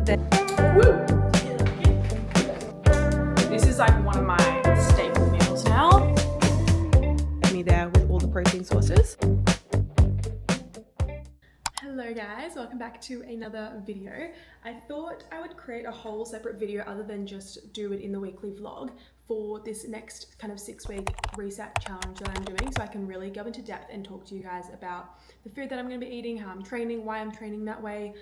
Woo! This is like one of my staple meals now. Me there with all the protein sources. Hello guys, welcome back to another video. I thought I would create a whole separate video other than just do it in the weekly vlog for this next kind of 6-week reset challenge that I'm doing, so I can really go into depth and talk to you guys about the food that I'm going to be eating, how I'm training, why I'm training that way,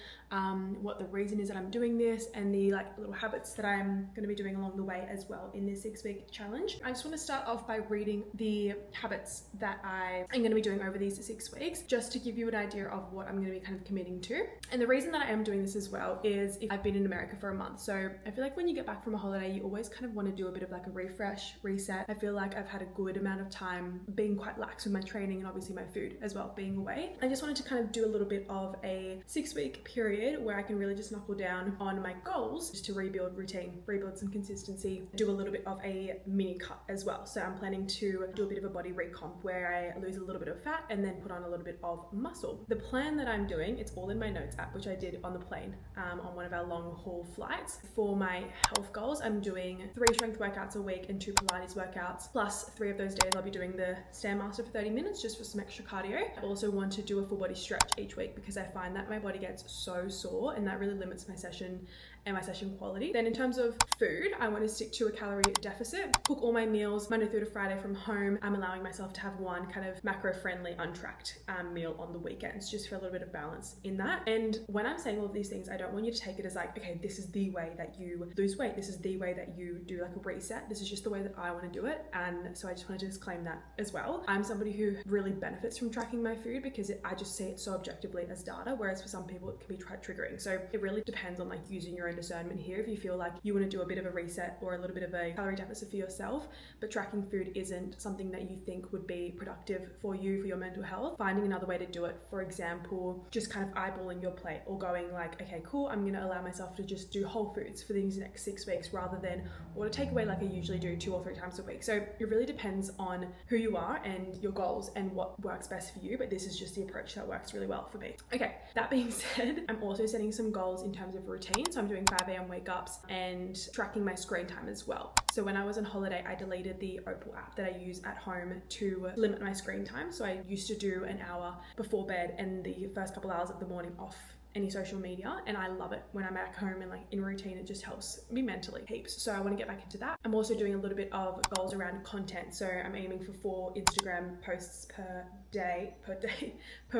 what the reason is that I'm doing this, and the like little habits that I'm going to be doing along the way as well in this 6-week challenge. I just want to start off by reading the habits that I am going to be doing over these 6 weeks, just to give you an idea of what I'm going to be kind of committing to. And the reason that I am doing this as well is if I've been in America for a month, so I feel like when you get back from a holiday, you always kind of want to do a bit of like a refresh, reset. I feel like I've had a good amount of time being quite lax with my training and obviously my food as well, being away. I just wanted to kind of do a little bit of a 6-week period where I can really just knuckle down on my goals, just to rebuild routine, rebuild some consistency, do a little bit of a mini cut as well. So I'm planning to do a bit of a body recomp where I lose a little bit of fat and then put on a little bit of muscle. The plan that I'm doing, it's all in my notes app, which I did on the plane on one of our long haul flights. For my health goals, I'm doing 3 strength workouts a week and 2 Pilates workouts, plus 3 of those days I'll be doing the Stairmaster for 30 minutes just for some extra cardio. I also want to do a full body stretch each week because I find that my body gets so sore and that really limits my session and my session quality. Then in terms of food, I want to stick to a calorie deficit, cook all my meals Monday through to Friday from home. I'm allowing myself to have one kind of macro-friendly, untracked meal on the weekends, just for a little bit of balance in that. And when I'm saying all of these things, I don't want you to take it as like, okay, this is the way that you lose weight. This is the way that you do like a reset. This is just the way that I want to do it. And so I just want to disclaim that as well. I'm somebody who really benefits from tracking my food because I just see it so objectively as data, whereas for some people it can be triggering. So it really depends on like using your own discernment here. If you feel like you want to do a bit of a reset or a little bit of a calorie deficit for yourself, but tracking food isn't something that you think would be productive for you, for your mental health, finding another way to do it, for example, just kind of eyeballing your plate or going like, okay, cool, I'm going to allow myself to just do whole foods for these next 6 weeks rather than order takeaway like I usually do 2 or 3 times a week. So it really depends on who you are and your goals and what works best for you, but this is just the approach that works really well for me. Okay, that being said, I'm also setting some goals in terms of routine. So I'm doing 5 a.m. wake ups and tracking my screen time as well. So when I was on holiday, I deleted the Opal app that I use at home to limit my screen time. So I used to do an hour before bed and the first couple hours of the morning off any social media, and I love it when I'm back home and like in routine. It just helps me mentally heaps. So I want to get back into that. I'm also doing a little bit of goals around content. So I'm aiming for 4 Instagram posts per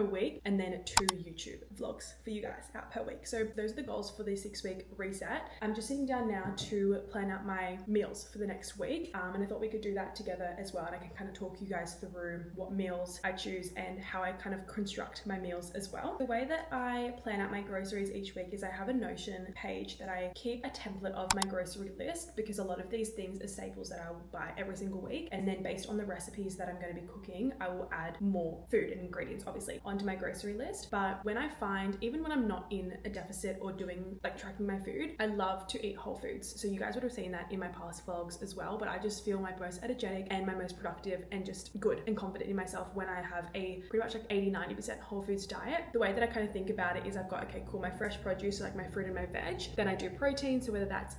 week, and then 2 YouTube vlogs for you guys out per week. So those are the goals for the 6-week reset. I'm just sitting down now to plan out my meals for the next week, and I thought we could do that together as well, and I can kind of talk you guys through what meals I choose and how I kind of construct my meals as well. The way that I plan out my groceries each week is I have a Notion page that I keep a template of my grocery list, because a lot of these things are staples that I will buy every single week, and then based on the recipes that I'm going to be cooking, I will add more food and ingredients obviously onto my grocery list. But when I find, even when I'm not in a deficit or doing like tracking my food, I love to eat whole foods. So you guys would have seen that in my past vlogs as well, but I just feel my most energetic and my most productive and just good and confident in myself when I have a pretty much like 80-90% whole foods diet. The way that I kind of think about it is I've got, okay, cool, my fresh produce, so like my fruit and my veg. Then I do protein, so whether that's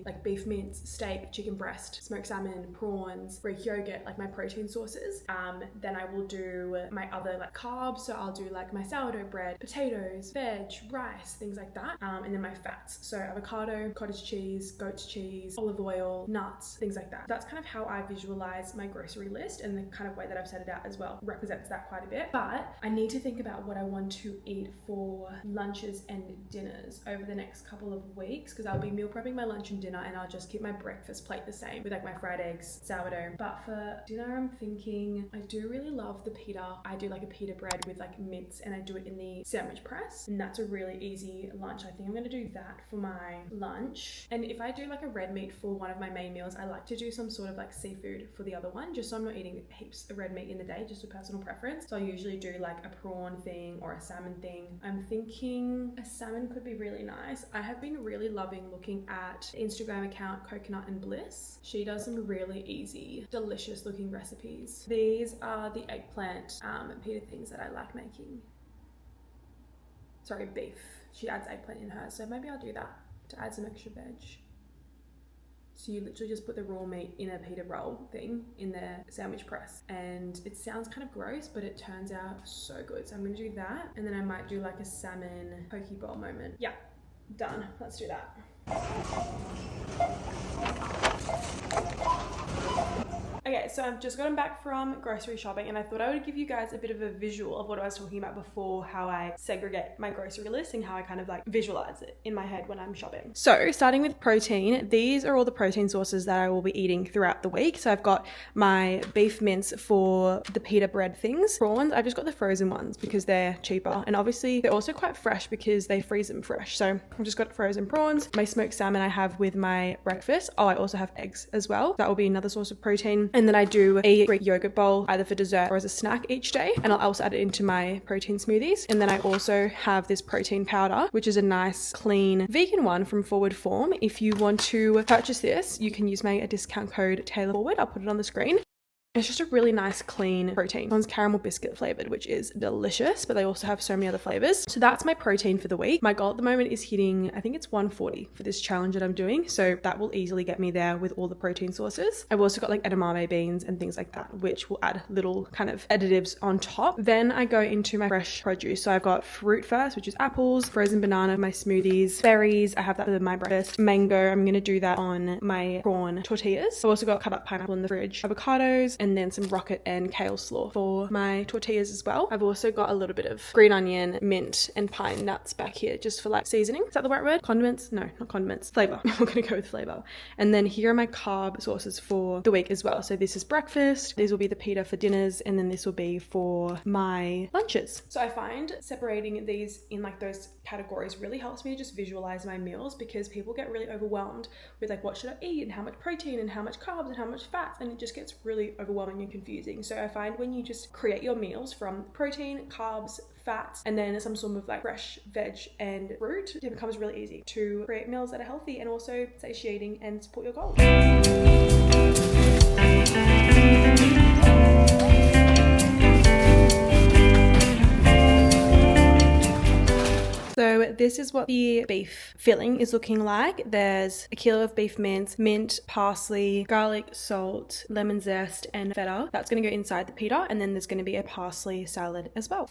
like beef mince, steak, chicken breast, smoked salmon, prawns, Greek yogurt, like my protein sources. Then I will do my other like carbs, so I'll do like my sourdough bread, potatoes, veg, rice, things like that. And then my fats, so avocado, cottage cheese, goat's cheese, olive oil, nuts, things like that. That's kind of how I visualize my grocery list, and the kind of way that I've set it out as well represents that quite a bit. But I need to think about what I want to eat for lunches and dinners over the next couple of weeks, because I'll be meal prepping my lunch and dinner, and I'll just keep my breakfast plate the same with like my fried eggs, sourdough. But for dinner, I'm thinking I do really love the pita. I do like a pita bread with like mince, and I do it in the sandwich press, and that's a really easy lunch. I think I'm going to do that for my lunch. And if I do like a red meat for one of my main meals, I like to do some sort of like seafood for the other one, just so I'm not eating heaps of red meat in the day, just a personal preference. So I usually do like a prawn thing or a salmon thing. I'm thinking a salmon could be really nice. I have been really loving looking at the Instagram account Coconut and Bliss. She does some really easy, delicious looking recipes. These are the eggplant pita things that I like making. Sorry, beef. She adds eggplant in hers, so maybe I'll do that. to add some extra veg. So you literally just put the raw meat in a pita roll thing in the sandwich press, and it sounds kind of gross, but it turns out so good. So I'm gonna do that, and then I might do like a salmon poke bowl moment. Yeah, done. Let's do that. Okay, so I've just gotten back from grocery shopping, and I thought I would give you guys a bit of a visual of what I was talking about before, how I segregate my grocery list and how I kind of like visualize it in my head when I'm shopping. So starting with protein, these are all the protein sources that I will be eating throughout the week. So I've got my beef mince for the pita bread things. Prawns, I've just got the frozen ones because they're cheaper, and obviously they're also quite fresh because they freeze them fresh. So I've just got frozen prawns. My smoked salmon I have with my breakfast. Oh, I also have eggs as well. That will be another source of protein. And then I do a Greek yogurt bowl either for dessert or as a snack each day, and I'll also add it into my protein smoothies. And then I also have this protein powder, which is a nice clean vegan one from Forward Form. If you want to purchase this, you can use my discount code TAYLAHFWD. I'll put it on the screen. It's just a really nice clean protein. This one's caramel biscuit flavored, which is delicious, but they also have so many other flavors. So that's my protein for the week. My goal at the moment is hitting, I think it's 140 for this challenge that I'm doing. So that will easily get me there with all the protein sources. I've also got like edamame beans and things like that, which will add little kind of additives on top. Then I go into my fresh produce. So I've got fruit first, which is apples, frozen banana, my smoothies, berries. I have that for my breakfast. Mango, I'm going to do that on my prawn tortillas. I've also got cut up pineapple in the fridge, avocados, and then some rocket and kale slaw for my tortillas as well. I've also got a little bit of green onion, mint, and pine nuts back here just for like seasoning. Is that the right word? Condiments? No, not condiments. Flavor. We're gonna go with flavor. And then here are my carb sources for the week as well. So this is breakfast. These will be the pita for dinners, and then this will be for my lunches. So I find separating these in like those categories really helps me just visualize my meals, because people get really overwhelmed with like, what should I eat and how much protein and how much carbs and how much fats, and it just gets really overwhelming and confusing. So I find when you just create your meals from protein, carbs, fats, and then some sort of like fresh veg and fruit, it becomes really easy to create meals that are healthy and also satiating and support your goals. So this is what the beef filling is looking like. There's a kilo of beef mince, mint, parsley, garlic, salt, lemon zest, and feta. That's going to go inside the pita, and then there's going to be a parsley salad as well.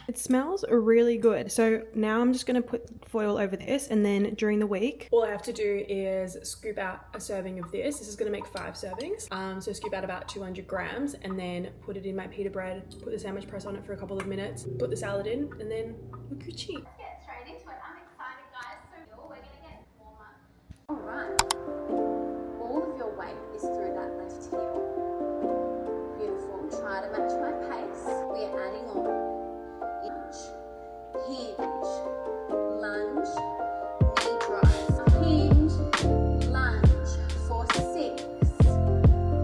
It smells really good. So now I'm just going to put foil over this, and then during the week, all I have to do is scoop out a serving of this. This is going to make 5 servings. So scoop out about 200 grams and then put it in my pita bread, put the sandwich press on it for a couple of minutes, put the salad in, and then look Gucci. Let's get straight into it. I'm excited, guys. So we're going to get warmer. All right. All of your weight is through that left heel. Beautiful. Try to match my pace. We are adding on. Hinge, lunge, knee rise, hinge, lunge for 6,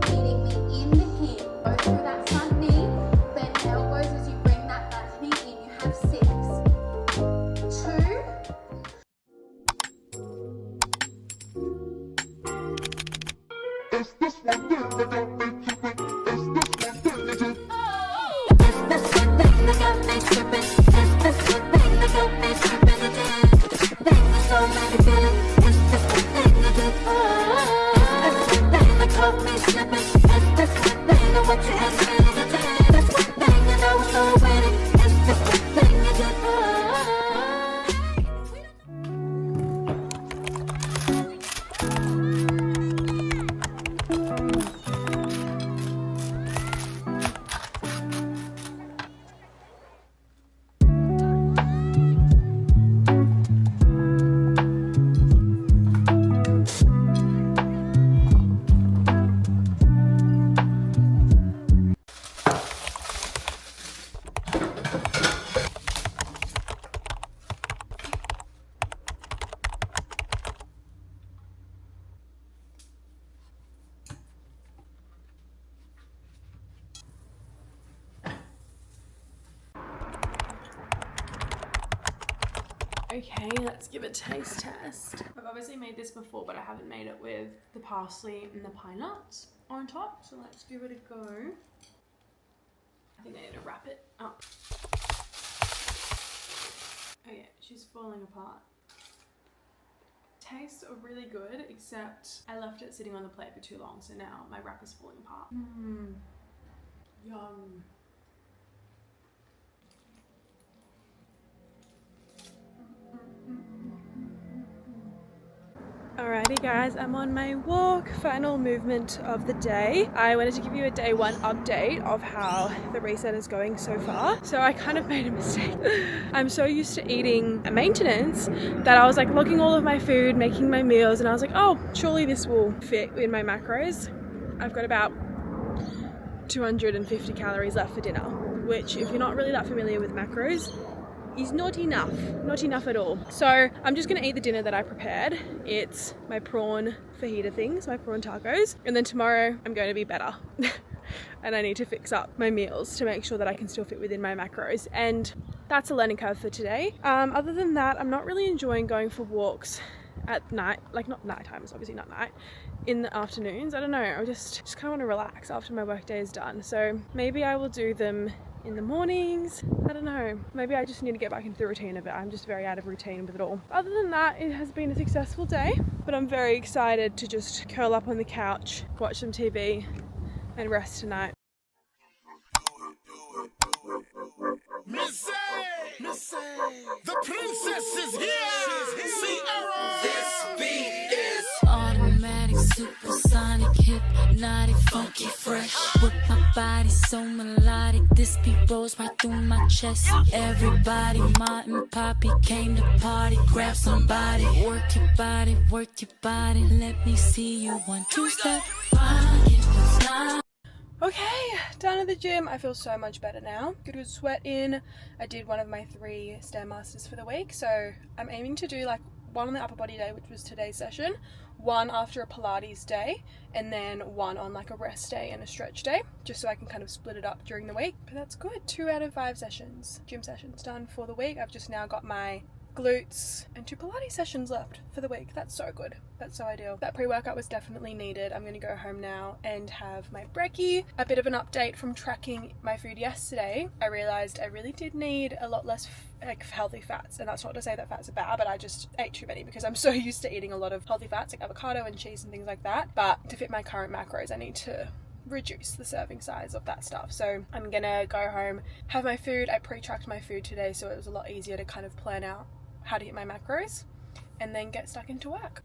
meeting me in the hinge, go through that front knee, bend elbows as you bring that back knee in, you have 6, 2, it's this one thing that got me tripping, it's this one thing that just Okay, let's give a taste test. I've obviously made this before, but I haven't made it with the parsley and the pine nuts on top. So let's give it a go. I think I need to wrap it up. Oh yeah, she's falling apart. Tastes are really good, except I left it sitting on the plate for too long, so now my wrap is falling apart. Yum. Alrighty guys, I'm on my walk, final movement of the day. I wanted to give you a day one update of how the reset is going so far. So I kind of made a mistake. I'm so used to eating at maintenance that I was like logging all of my food, making my meals, and I was like, oh, surely this will fit in my macros. I've got about 250 calories left for dinner, which if you're not really that familiar with macros, is not enough at all. So I'm just gonna eat the dinner that I prepared. It's my prawn fajita things, my prawn tacos, and then tomorrow I'm going to be better. And I need to fix up my meals to make sure that I can still fit within my macros, and that's a learning curve for today. Other than that, I'm not really enjoying going for walks at night, like not nighttime, it's obviously not night, in the afternoons. I don't know, I just kind of want to relax after my work day is done. So maybe I will do them in the mornings. I don't know, maybe I just need to get back into the routine of it. I'm just very out of routine with it all. Other than that, it has been a successful day, but I'm very excited to just curl up on the couch, watch some TV and rest tonight. Missy, the princess is here. Sierra. This beat is automatic, supersonic, hypnotic, funky, fresh. With my body so melodic, this beat rolls right through my chest. Everybody, Martin, Poppy came to party. Grab somebody, work your body, work your body. Let me see you 1, 2 step. Okay, done at the gym. I feel so much better now. Good sweat in. I did one of my 3 Stairmasters for the week, so I'm aiming to do like one on the upper body day, which was today's session, one after a Pilates day, and then one on like a rest day and a stretch day, just so I can kind of split it up during the week. But that's good. 2 out of 5 sessions, gym sessions done for the week. I've just now got my glutes and 2 Pilates sessions left for the week. That's so good. That's so ideal. That pre-workout was definitely needed. I'm going to go home now and have my brekkie. A bit of an update from tracking my food yesterday. I realized I really did need a lot less like healthy fats, and that's not to say that fats are bad, but I just ate too many because I'm so used to eating a lot of healthy fats like avocado and cheese and things like that. But to fit my current macros, I need to reduce the serving size of that stuff. So I'm gonna go home, have my food. I pre-tracked my food today, so it was a lot easier to kind of plan out how to hit my macros and then get stuck into work.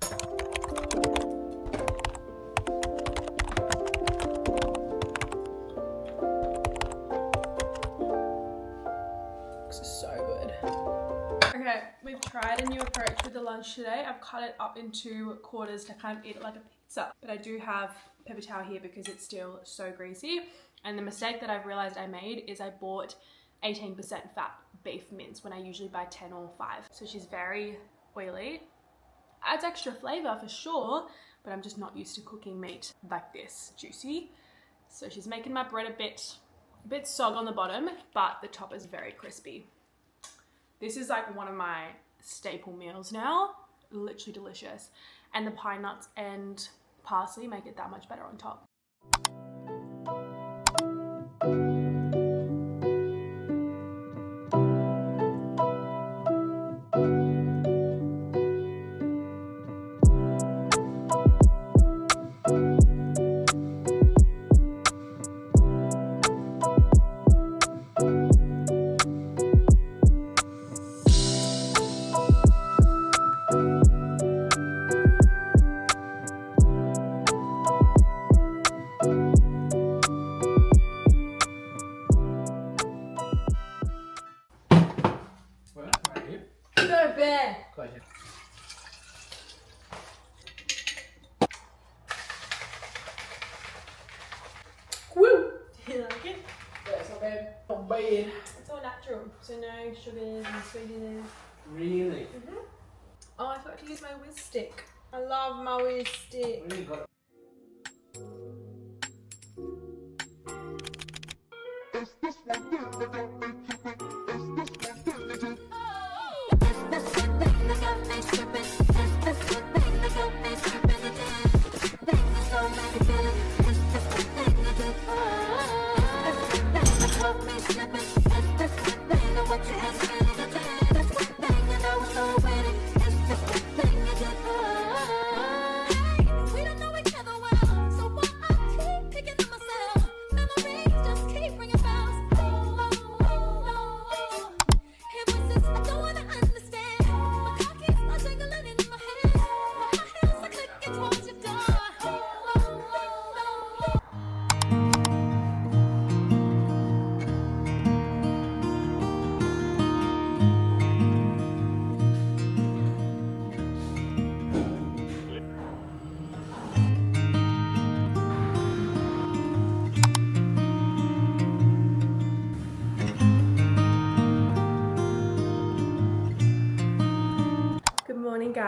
This is so good. Okay, we've tried a new approach with the lunch today. I've cut it up into quarters to kind of eat it like a pizza, but I do have paper towel here because it's still so greasy. And the mistake that I've realized I made is I bought 18% fat beef mince when I usually buy 10 or 5. So she's very oily. Adds extra flavor for sure, but I'm just not used to cooking meat like this, juicy. So she's making my bread a bit sog on the bottom, but the top is very crispy. This is like one of my staple meals now. Literally delicious. And the pine nuts and parsley make it that much better on top. Woo! Do you like it? Yeah, it's not bad. Not bad. It's all natural, so no sugars and sweeteners. Really? Oh, I forgot to use my whiz stick. I love my whiz stick. Really got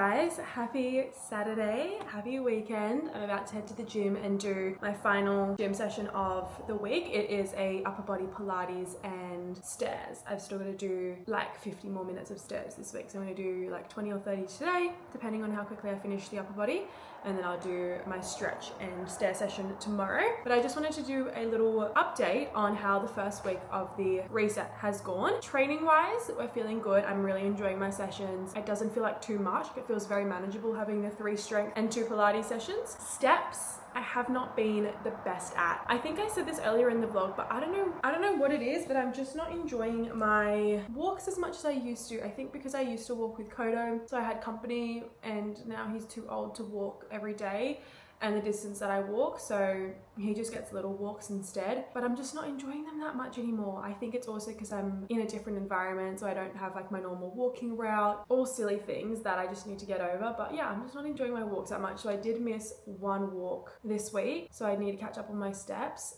guys, happy Saturday, happy weekend. I'm about to head to the gym and do my final gym session of the week. It is a upper body Pilates and stairs. I've still got to do like 50 more minutes of stairs this week, so I'm going to do like 20 or 30 today, depending on how quickly I finish the upper body, and then I'll do my stretch and stair session tomorrow. But I just wanted to do a little update on how the first week of the reset has gone. Training wise, we're feeling good. I'm really enjoying my sessions. It doesn't feel like too much. It feels very manageable having the 3 strength and 2 Pilates sessions. Steps, I have not been the best at. I think I said this earlier in the vlog, but I don't know what it is, but I'm just not enjoying my walks as much as I used to. I think because I used to walk with Kodo, so I had company, and now he's too old to walk every day and the distance that I walk, so he just gets little walks instead. But I'm just not enjoying them that much anymore. I think it's also because I'm in a different environment, so I don't have like my normal walking route, all silly things that I just need to get over. But yeah, I'm just not enjoying my walks that much. So I did miss 1 walk this week, so I need to catch up on my steps.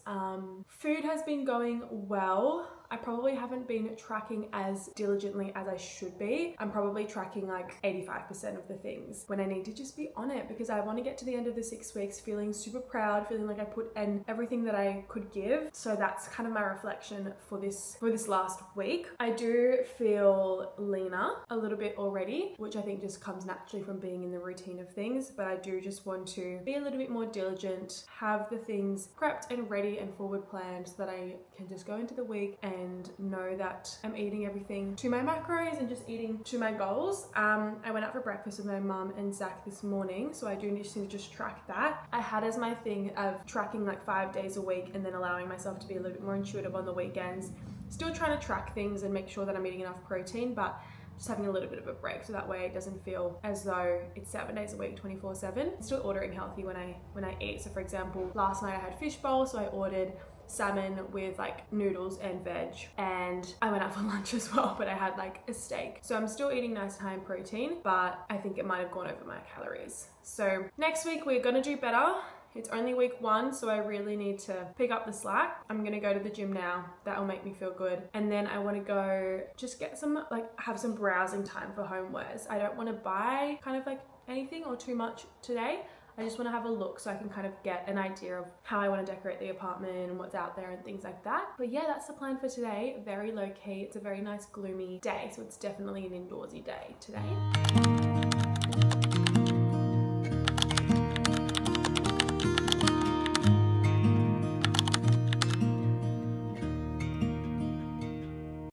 Food has been going well. I probably haven't been tracking as diligently as I should be. I'm probably tracking like 85% of the things when I need to just be on it, because I want to get to the end of the 6 weeks feeling super proud, feeling like I put in everything that I could give. So that's kind of my reflection for this last week. I do feel leaner a little bit already, which I think just comes naturally from being in the routine of things, but I do just want to be a little bit more diligent, have the things prepped and ready and forward planned so that I can just go into the week and know that I'm eating everything to my macros and just eating to my goals. I went out for breakfast with my mum and Zach this morning, so I do need to just track that. I had as my thing of tracking like 5 days a week and then allowing myself to be a little bit more intuitive on the weekends. Still trying to track things and make sure that I'm eating enough protein, but just having a little bit of a break, so that way it doesn't feel as though it's 7 days a week, 24/7. Still ordering healthy when I eat. So for example, last night I had fish bowl, so I ordered salmon with like noodles and veg, and I went out for lunch as well, but I had like a steak. So I'm still eating nice high in protein, but I think it might have gone over my calories. So next week we're gonna do better. It's only week 1, so I really need to pick up the slack. I'm gonna go to the gym now. That'll make me feel good. And then I wanna go just get some, like, have some browsing time for homewares. I don't wanna buy kind of like anything or too much today. I just want to have a look so I can kind of get an idea of how I want to decorate the apartment and what's out there and things like that. But yeah, that's the plan for today. Very low key. It's a very nice gloomy day, so it's definitely an indoorsy day today.